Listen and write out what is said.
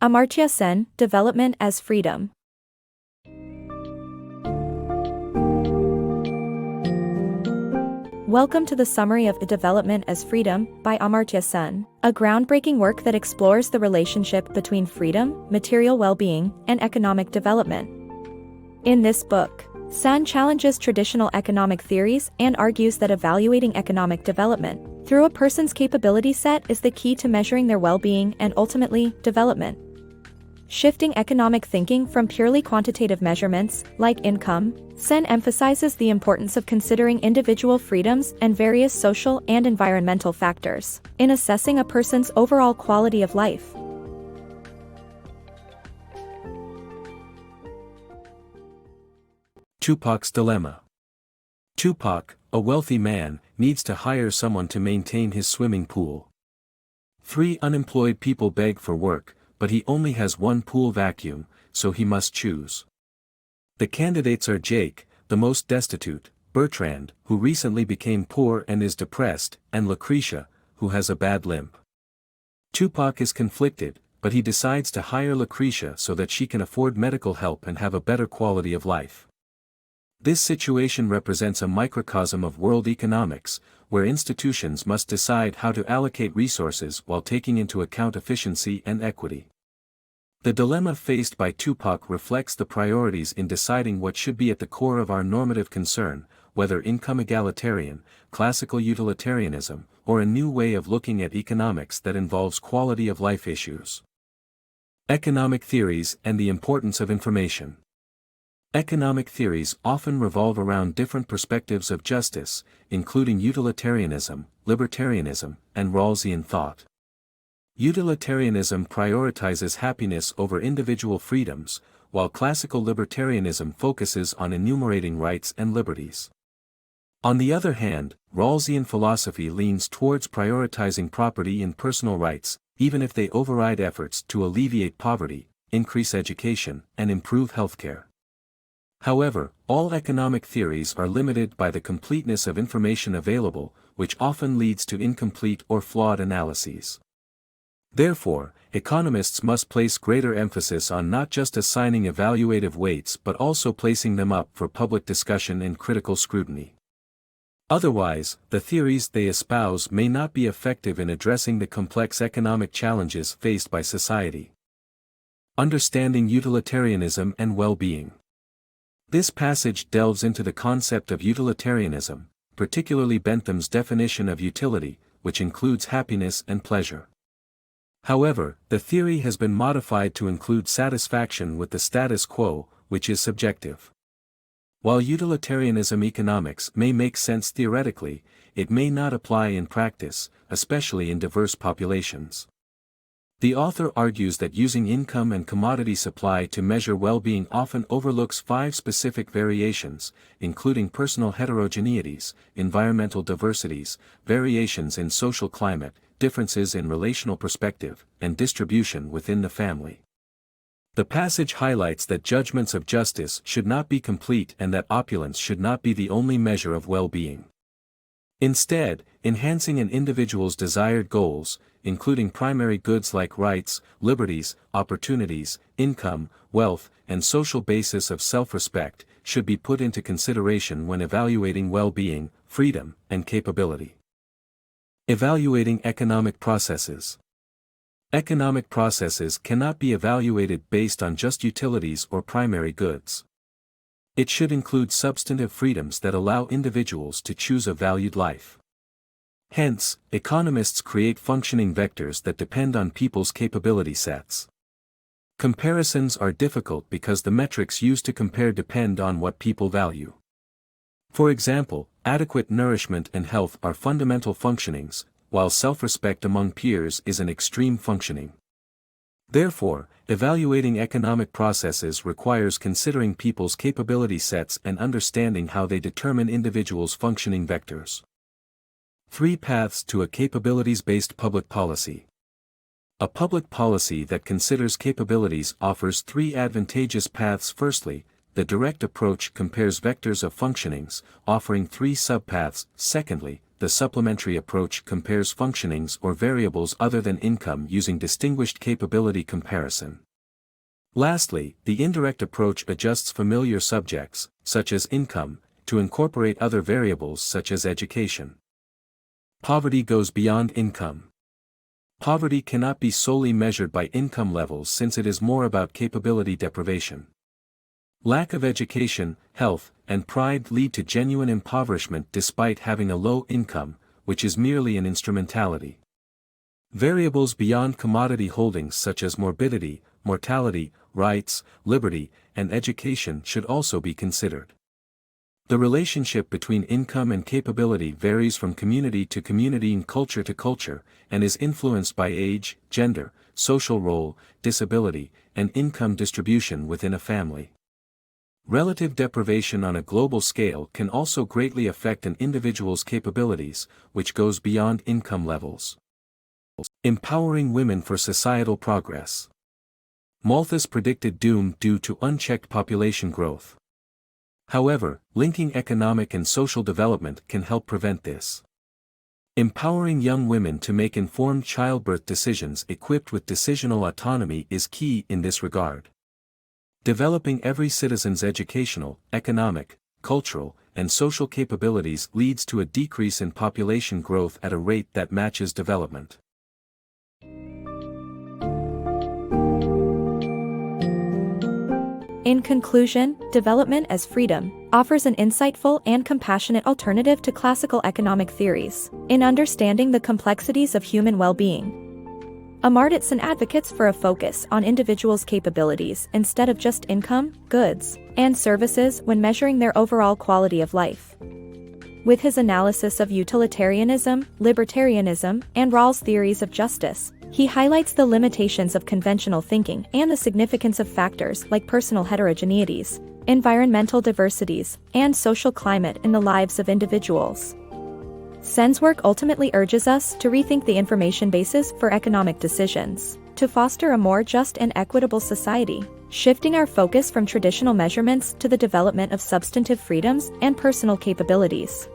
Amartya Sen, Development as Freedom. Welcome to the summary of Development as Freedom by Amartya Sen, a groundbreaking work that explores the relationship between freedom, material well-being, and economic development. In this book, Sen challenges traditional economic theories and argues that evaluating economic development through a person's capability set is the key to measuring their well-being and ultimately, development. Shifting economic thinking from purely quantitative measurements, like income, Sen emphasizes the importance of considering individual freedoms and various social and environmental factors in assessing a person's overall quality of life. Tupac's dilemma. Tupac, a wealthy man, needs to hire someone to maintain his swimming pool. 3 unemployed people beg for work, but he only has one pool vacuum, so he must choose. The candidates are Jake, the most destitute, Bertrand, who recently became poor and is depressed, and Lucretia, who has a bad limp. Tupac is conflicted, but he decides to hire Lucretia so that she can afford medical help and have a better quality of life. This situation represents a microcosm of world economics, where institutions must decide how to allocate resources while taking into account efficiency and equity. The dilemma faced by Tupac reflects the priorities in deciding what should be at the core of our normative concern, whether income egalitarian, classical utilitarianism, or a new way of looking at economics that involves quality of life issues. Economic theories and the importance of information. Economic theories often revolve around different perspectives of justice, including utilitarianism, libertarianism, and Rawlsian thought. Utilitarianism prioritizes happiness over individual freedoms, while classical libertarianism focuses on enumerating rights and liberties. On the other hand, Rawlsian philosophy leans towards prioritizing property and personal rights, even if they override efforts to alleviate poverty, increase education, and improve healthcare. However, all economic theories are limited by the completeness of information available, which often leads to incomplete or flawed analyses. Therefore, economists must place greater emphasis on not just assigning evaluative weights but also placing them up for public discussion and critical scrutiny. Otherwise, the theories they espouse may not be effective in addressing the complex economic challenges faced by society. Understanding utilitarianism and well-being. This passage delves into the concept of utilitarianism, particularly Bentham's definition of utility, which includes happiness and pleasure. However, the theory has been modified to include satisfaction with the status quo, which is subjective. While utilitarianism economics may make sense theoretically, it may not apply in practice, especially in diverse populations. The author argues that using income and commodity supply to measure well-being often overlooks 5 specific variations, including personal heterogeneities, environmental diversities, variations in social climate, differences in relational perspective, and distribution within the family. The passage highlights that judgments of justice should not be complete and that opulence should not be the only measure of well-being. Instead, enhancing an individual's desired goals, including primary goods like rights, liberties, opportunities, income, wealth, and social basis of self-respect, should be put into consideration when evaluating well-being, freedom, and capability. Evaluating economic processes. Economic processes cannot be evaluated based on just utilities or primary goods. It should include substantive freedoms that allow individuals to choose a valued life. Hence, economists create functioning vectors that depend on people's capability sets. Comparisons are difficult because the metrics used to compare depend on what people value. For example, adequate nourishment and health are fundamental functionings, while self-respect among peers is an extreme functioning. Therefore, evaluating economic processes requires considering people's capability sets and understanding how they determine individuals' functioning vectors. 3 paths to a capabilities-based public policy. A public policy that considers capabilities offers 3 advantageous paths. Firstly, the direct approach compares vectors of functionings, offering 3 subpaths. Secondly, the supplementary approach compares functionings or variables other than income using distinguished capability comparison. Lastly, the indirect approach adjusts familiar subjects, such as income, to incorporate other variables such as education. Poverty goes beyond income. Poverty cannot be solely measured by income levels since it is more about capability deprivation. Lack of education, health, and pride lead to genuine impoverishment despite having a low income, which is merely an instrumentality. Variables beyond commodity holdings such as morbidity, mortality, rights, liberty, and education should also be considered. The relationship between income and capability varies from community to community and culture to culture, and is influenced by age, gender, social role, disability, and income distribution within a family. Relative deprivation on a global scale can also greatly affect an individual's capabilities, which goes beyond income levels. Empowering women for societal progress. Malthus predicted doom due to unchecked population growth. However, linking economic and social development can help prevent this. Empowering young women to make informed childbirth decisions equipped with decisional autonomy is key in this regard. Developing every citizen's educational, economic, cultural, and social capabilities leads to a decrease in population growth at a rate that matches development. In conclusion, development as freedom offers an insightful and compassionate alternative to classical economic theories in understanding the complexities of human well-being. Amartya Sen advocates for a focus on individuals' capabilities instead of just income, goods, and services when measuring their overall quality of life. With his analysis of utilitarianism, libertarianism, and Rawls' theories of justice, he highlights the limitations of conventional thinking and the significance of factors like personal heterogeneities, environmental diversities, and social climate in the lives of individuals. Sen's work ultimately urges us to rethink the information basis for economic decisions, to foster a more just and equitable society, shifting our focus from traditional measurements to the development of substantive freedoms and personal capabilities.